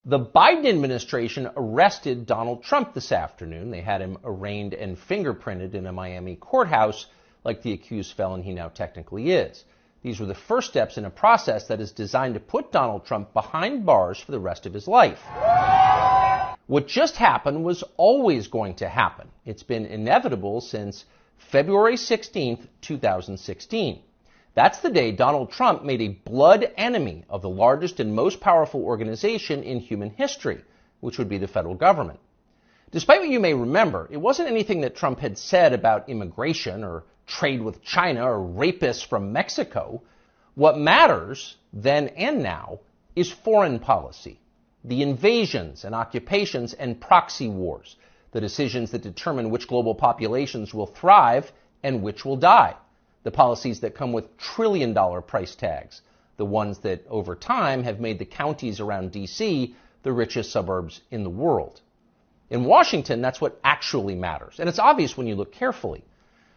The Biden administration arrested Donald Trump this afternoon. They had him arraigned and fingerprinted in a Miami courthouse like the accused felon he now technically is. These were the first steps in a process that is designed to put Donald Trump behind bars for the rest of his life. What just happened was always going to happen. It's been inevitable since February 16th, 2016. That's the day Donald Trump made a blood enemy of the largest and most powerful organization in human history, which would be the federal government. Despite what you may remember, it wasn't anything that Trump had said about immigration or trade with China or rapists from Mexico. What matters, then and now, is foreign policy. The invasions and occupations and proxy wars, the decisions that determine which global populations will thrive and which will die. The policies that come with trillion-dollar price tags, the ones that over time have made the counties around D.C. the richest suburbs in the world. In Washington, that's what actually matters, and it's obvious when you look carefully.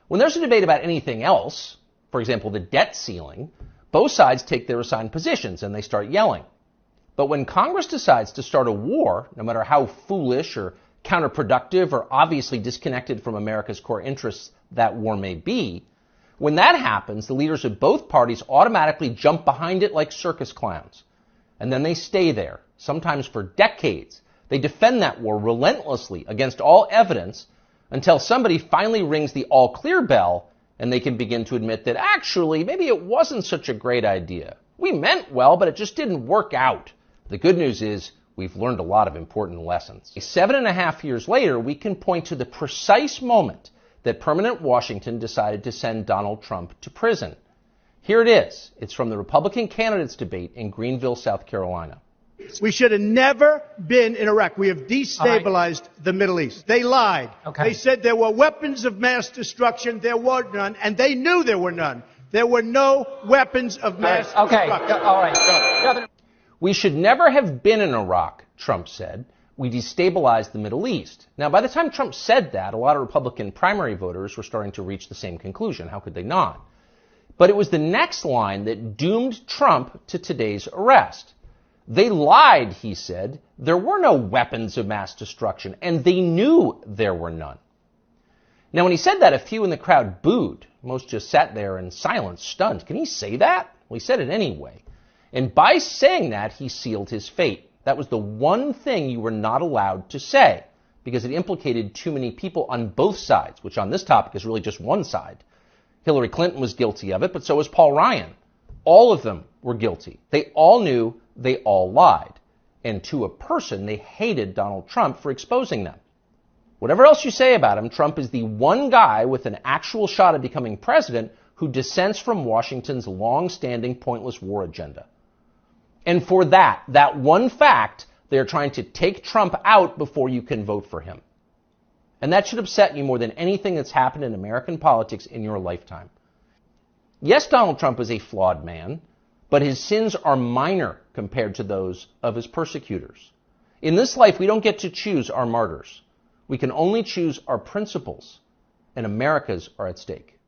When there's a debate about anything else, for example, the debt ceiling, both sides take their assigned positions and they start yelling. But when Congress decides to start a war, no matter how foolish or counterproductive or obviously disconnected from America's core interests that war may be, when that happens, the leaders of both parties automatically jump behind it like circus clowns. And then they stay there, sometimes for decades. They defend that war relentlessly against all evidence until somebody finally rings the all-clear bell and they can begin to admit that actually, maybe it wasn't such a great idea. We meant well, but it just didn't work out. The good news is we've learned a lot of important lessons. 7.5 years later, we can point to the precise moment that permanent Washington decided to send Donald Trump to prison. Here it is. It's from the Republican candidates debate in Greenville, South Carolina. We should have never been in Iraq. We have destabilized the Middle East. They lied. They said there were weapons of mass destruction. There were none, and they knew there were none. There were no weapons of mass destruction. All right. We should never have been in Iraq, Trump said. We destabilized the Middle East. Now, by the time Trump said that, a lot of Republican primary voters were starting to reach the same conclusion. How could they not? But it was the next line that doomed Trump to today's arrest. They lied, he said. There were no weapons of mass destruction, and they knew there were none. Now, when he said that, a few in the crowd booed. Most just sat there in silence, stunned. Can he say that? Well, he said it anyway. And by saying that, he sealed his fate. That was the one thing you were not allowed to say, because it implicated too many people on both sides, which on this topic is really just one side. Hillary Clinton was guilty of it, but so was Paul Ryan. All of them were guilty. They all knew, they all lied. And to a person, they hated Donald Trump for exposing them. Whatever else you say about him, Trump is the one guy with an actual shot at becoming president who dissents from Washington's long-standing pointless war agenda. And for that one fact, they're trying to take Trump out before you can vote for him. And that should upset you more than anything that's happened in American politics in your lifetime. Yes, Donald Trump is a flawed man, but his sins are minor compared to those of his persecutors. In this life, we don't get to choose our martyrs. We can only choose our principles, and America's are at stake.